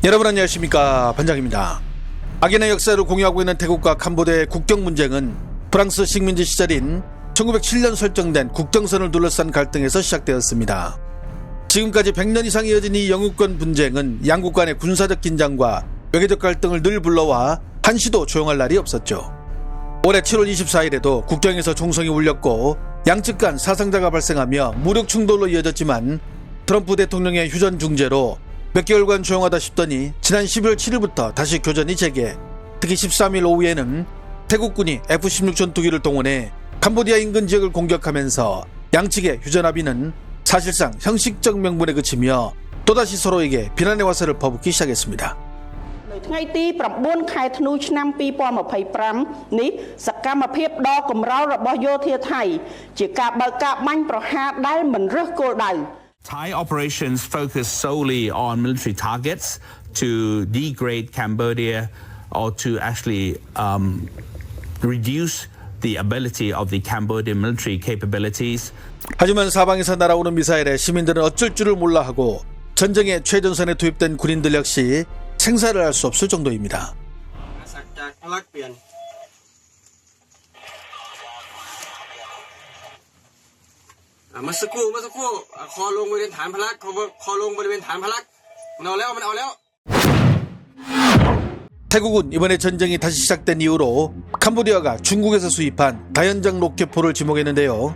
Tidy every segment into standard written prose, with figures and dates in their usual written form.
여러분 안녕하십니까, 반장입니다. 악연의 역사를 공유하고 있는 태국과 캄보디아의 국경 문제는 프랑스 식민지 시절인 1907년 설정된 국경선을 둘러싼 갈등에서 시작되었습니다. 지금까지 100년 이상 이어진 이 영유권 분쟁은 양국 간의 군사적 긴장과 외교적 갈등을 늘 불러와 한시도 조용할 날이 없었죠. 올해 7월 24일에도 국경에서 총성이 울렸고 양측 간 사상자가 발생하며 무력 충돌로 이어졌지만 트럼프 대통령의 휴전 중재로 몇 개월간 조용하다 싶더니 지난 12월 7일부터 다시 교전이 재개. 특히 13일 오후에는 태국군이 F-16 전투기를 동원해 캄보디아 인근 지역을 공격하면서 양측의 휴전 합의는 사실상 형식적 명분에 그치며 또다시 서로에게 비난의 화살을 퍼붓기 시작했습니다. ថ្ងៃទី9 ខែធ្នូឆ្នាំ 2025 នេះសកម្មភាពដ៏កម្រោលរបស់យោធាថៃជាការបើកការបាញ់ប្រហារដែលមិនរើសគោលដៅ Thai operations focus solely on military targets to degrade Cambodia or to actually reduce the ability of the Cambodian military capabilities. 하지만 사방에서 날아오는 미사일에 시민들은 어쩔 줄을 몰라 하고 전쟁의 최전선에 투입된 군인들 역시 생사를 알 수 없을 정도입니다. 태국은 이번에 전쟁이 다시 시작된 이후로 캄보디아가 중국에서 수입한 다연장 로켓포를 지목했는데요.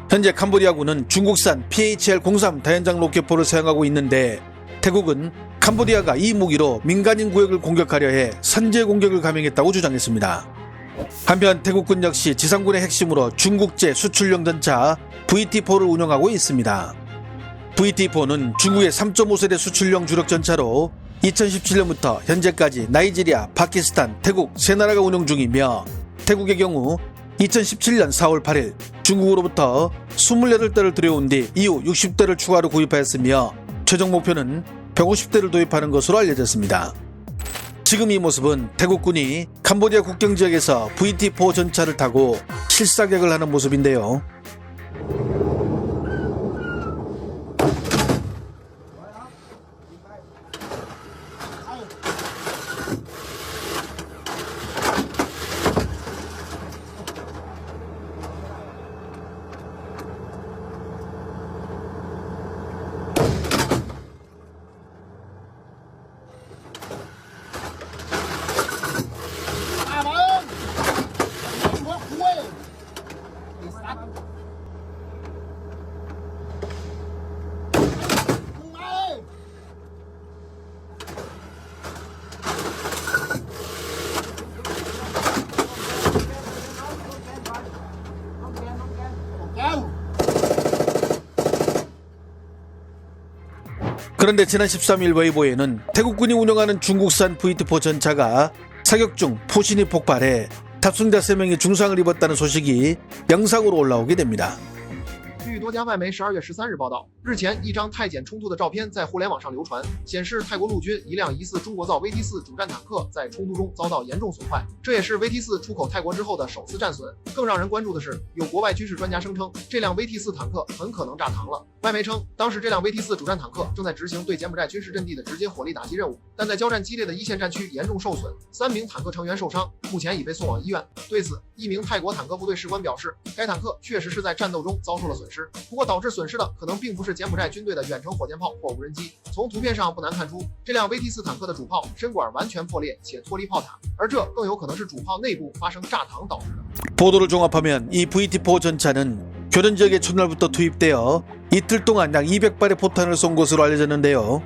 현재 캄보디아군은 중국산 PHL-03 다연장 로켓포를 사용하고 있는데 태국은 캄보디아가 이 무기로 민간인 구역을 공격하려 해 선제 공격을 감행했다고 주장했습니다. 한편 태국군 역시 지상군의 핵심으로 중국제 수출용 전차 VT-4를 운영하고 있습니다. VT-4는 중국의 3.5세대 수출용 주력 전차로 2017년부터 현재까지 나이지리아, 파키스탄, 태국 세 나라가 운영 중이며 태국의 경우 2017년 4월 8일 중국으로부터 28대를 들여온 뒤 이후 60대를 추가로 구입하였으며 최종 목표는 150대를 도입하는 것으로 알려졌습니다. 지금 이 모습은 태국군이 캄보디아 국경 지역에서 VT-4 전차를 타고 실사격을 하는 모습인데요. 그런데 지난 13일 웨이보에는 태국군이 운영하는 중국산 VT-4 전차가 사격 중 포신이 폭발해 탑승자 3명이 중상을 입었다는 소식이 영상으로 올라오게 됩니다. 据多家外媒12月13日报道，日前一张泰检冲突的照片在互联网上流传，显示泰国陆军一辆疑似中国造 VT-4 主战坦克在冲突中遭到严重损坏，这也是 VT-4 出口泰国之后的首次战损。更让人关注的是，有国外军事专家声称，这辆 VT-4 坦克很可能炸膛了。外媒称，当时这辆 VT-4 主战坦克正在执行对柬埔寨军事阵地的直接火力打击任务，但在交战激烈的一线战区严重受损，3名坦克成员受伤，目前已被送往医院。对此，一名泰国坦克部队士官表示，该坦克确实是在战斗中遭受了损失，不过导致损失的可能并不是柬埔寨军队的远程火箭炮或无人机。从图片上不难看出，这辆 VT-4 坦克的主炮身管完全破裂且脱离炮塔，而这更有可能是主炮内部发生炸膛导致的。 보도를 종합하면 이 VT-4 전차는 교전 지역에 첫날부터 투입되어 이틀 동안 약 200발의 포탄을 쏜 것으로 알려졌는데요.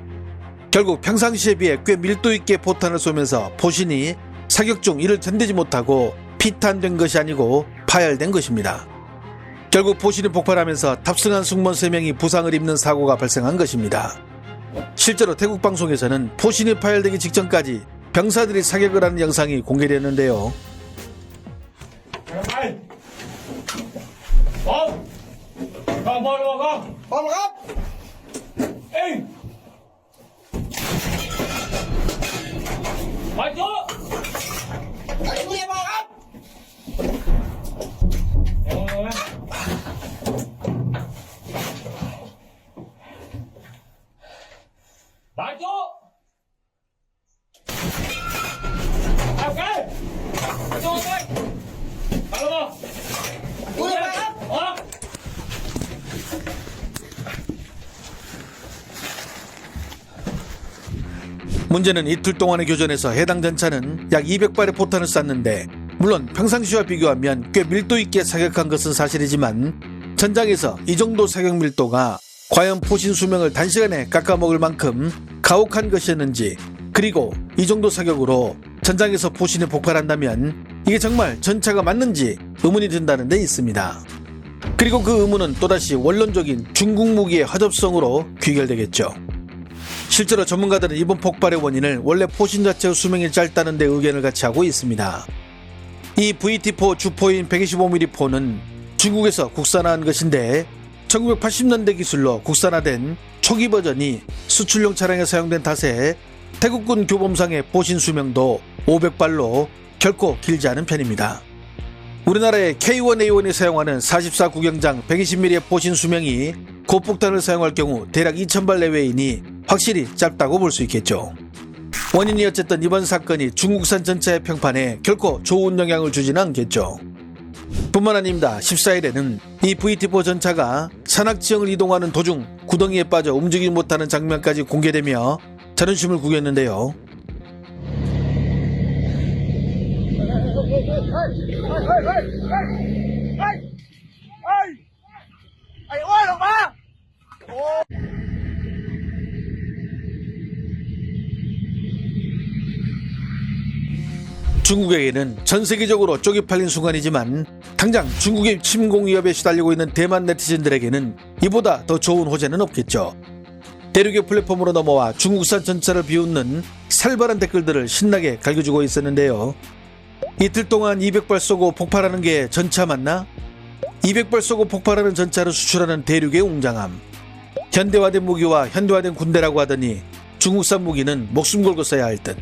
결국 평상시에 비해 꽤 밀도 있게 포탄을 쏘면서 포신이 사격 중 이를 견디지 못하고 피탄된 것이 아니고 파열된 것입니다. 결국 포신이 폭발하면서 탑승한 승무원 3명이 부상을 입는 사고가 발생한 것입니다. 실제로 태국 방송에서는 포신이 파열되기 직전까지 병사들이 사격을 하는 영상이 공개됐는데요. 문제는 이틀 동안의 교전에서 해당 전차는 약 200발의 포탄을 쐈는데 물론 평상시와 비교하면 꽤 밀도 있게 사격한 것은 사실이지만 전장에서 이 정도 사격 밀도가 과연 포신 수명을 단시간에 깎아먹을 만큼 가혹한 것이었는지, 그리고 이 정도 사격으로 전장에서 포신이 폭발한다면 이게 정말 전차가 맞는지 의문이 든다는 데 있습니다. 그리고 그 의문은 또다시 원론적인 중국 무기의 허접성으로 귀결되겠죠. 실제로 전문가들은 이번 폭발의 원인을 원래 포신 자체의 수명이 짧다는 데 의견을 같이 하고 있습니다. 이 VT4 주포인 125mm 포는 중국에서 국산화한 것인데 1980년대 기술로 국산화된 초기 버전이 수출용 차량에 사용된 탓에 태국군 교범상의 포신 수명도 500발로 결코 길지 않은 편입니다. 우리나라의 K1A1이 사용하는 44 구경장 120mm의 포신 수명이 고폭탄을 사용할 경우 대략 2000발 내외이니 확실히 짧다고 볼 수 있겠죠. 원인이 어쨌든 이번 사건이 중국산 전차의 평판에 결코 좋은 영향을 주지는 않겠죠. 뿐만 아닙니다. 14일에는 이 VT4 전차가 산악지형을 이동하는 도중 구덩이에 빠져 움직이지 못하는 장면까지 공개되며 자존심을 구겼는데요. 중국에게는 전 세계적으로 쪽이 팔린 순간이지만 당장 중국의 침공 위협에 시달리고 있는 대만 네티즌들에게는 이보다 더 좋은 호재는 없겠죠. 대륙의 플랫폼으로 넘어와 중국산 전차를 비웃는 살벌한 댓글들을 신나게 갈겨주고 있었는데요. 이틀 동안 200발 쏘고 폭발하는 게 전차 맞나? 200발 쏘고 폭발하는 전차를 수출하는 대륙의 웅장함. 현대화된 무기와 현대화된 군대라고 하더니 중국산 무기는 목숨 걸고 써야 할 듯.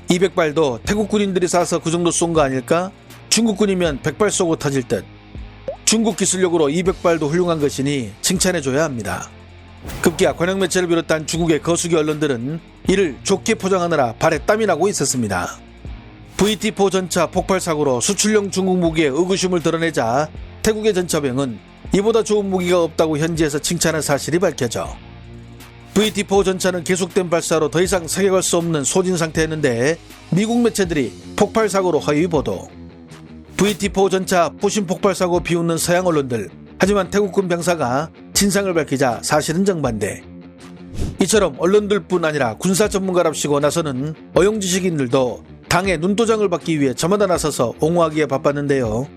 200발도 태국 군인들이 쏴서 그 정도 쏜 거 아닐까? 중국 군이면 100발 쏘고 터질 듯. 중국 기술력으로 200발도 훌륭한 것이니 칭찬해줘야 합니다. 급기야 관영 매체를 비롯한 중국의 거수기 언론들은 이를 좋게 포장하느라 발에 땀이 나고 있었습니다. VT4 전차 폭발 사고로 수출용 중국 무기의 의구심을 드러내자 태국의 전차병은 이보다 좋은 무기가 없다고 현지에서 칭찬한 사실이 밝혀져 VT4 전차는 계속된 발사로 더 이상 사격할 수 없는 소진 상태였는데 미국 매체들이 폭발 사고로 허위 보도. VT4 전차 포신 폭발 사고 비웃는 서양 언론들. 하지만 태국군 병사가 진상을 밝히자 사실은 정반대. 이처럼 언론들뿐 아니라 군사 전문가랍시고 나서는 어용지식인들도 당의 눈도장을 받기 위해 저마다 나서서 옹호하기에 바빴는데요.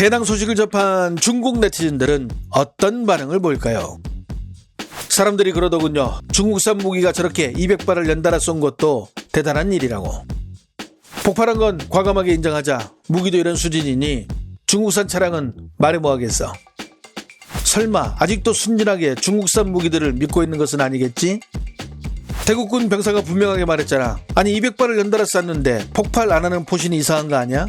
해당 소식을 접한 중국 네티즌들은 어떤 반응을 보일까요? 사람들이 그러더군요. 중국산 무기가 저렇게 200발을 연달아 쏜 것도 대단한 일이라고. 폭발한 건 과감하게 인정하자. 무기도 이런 수준이니 중국산 차량은 말해 뭐하겠어. 설마 아직도 순진하게 중국산 무기들을 믿고 있는 것은 아니겠지? 태국군 병사가 분명하게 말했잖아. 아니 200발을 연달아 쐈는데 폭발 안 하는 포신이 이상한 거 아니야?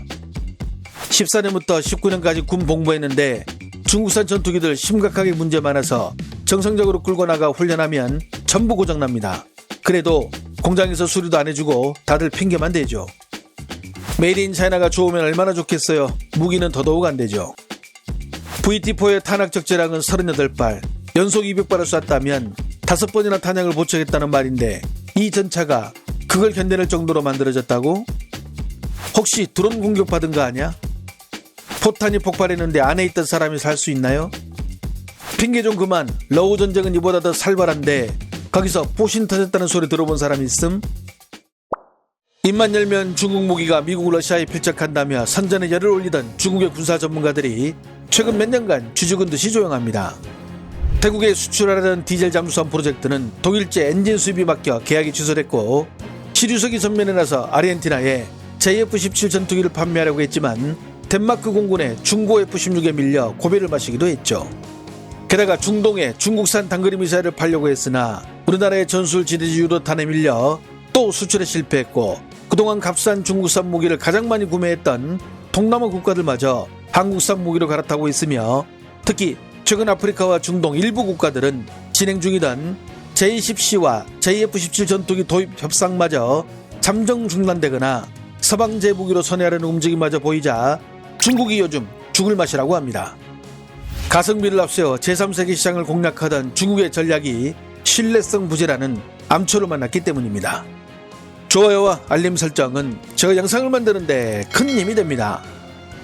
14년부터 19년까지 군 복무했는데 중국산 전투기들 심각하게 문제 많아서 정성적으로 끌고 나가 훈련하면 전부 고장납니다. 그래도 공장에서 수리도 안 해주고 다들 핑계만 대죠. 메이드 인 차이나가 좋으면 얼마나 좋겠어요. 무기는 더더욱 안 되죠. VT4의 탄약 적재량은 38발, 연속 200발을 쐈다면 5번이나 탄약을 보충했다는 말인데 이 전차가 그걸 견뎌낼 정도로 만들어졌다고? 혹시 드론 공격받은 거 아니야? 포탄이 폭발했는데 안에 있던 사람이 살 수 있나요? 핑계 좀 그만. 러우 전쟁은 이보다 더 살벌한데 거기서 포신 터졌다는 소리 들어본 사람이 있음? 입만 열면 중국 무기가 미국 러시아에 필적한다며 선전에 열을 올리던 중국의 군사 전문가들이 최근 몇 년간 쥐죽은 듯이 조용합니다. 태국에 수출하려던 디젤 잠수함 프로젝트는 독일제 엔진 수입이 막혀 계약이 취소됐고 시류석이 전면에 나서 아르헨티나에 JF-17 전투기를 판매하려고 했지만 덴마크 공군의 중고 F-16에 밀려 고배를 마시기도 했죠. 게다가 중동에 중국산 단거리 미사일을 팔려고 했으나 우리나라의 전술 지대지 유도탄에 밀려 또 수출에 실패했고 그동안 값싼 중국산 무기를 가장 많이 구매했던 동남아 국가들마저 한국산 무기로 갈아타고 있으며 특히 최근 아프리카와 중동 일부 국가들은 진행 중이던 J-10C와 JF-17 전투기 도입 협상마저 잠정 중단되거나 서방제 무기로 선회하려는 움직임마저 보이자 중국이 요즘 죽을 맛이라고 합니다. 가성비를 앞세워 제3세계 시장을 공략하던 중국의 전략이 신뢰성 부재라는 암초를 만났기 때문입니다. 좋아요와 알림 설정은 제가 영상을 만드는데 큰 힘이 됩니다.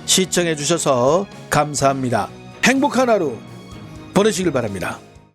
시청해주셔서 감사합니다. 행복한 하루 보내시길 바랍니다.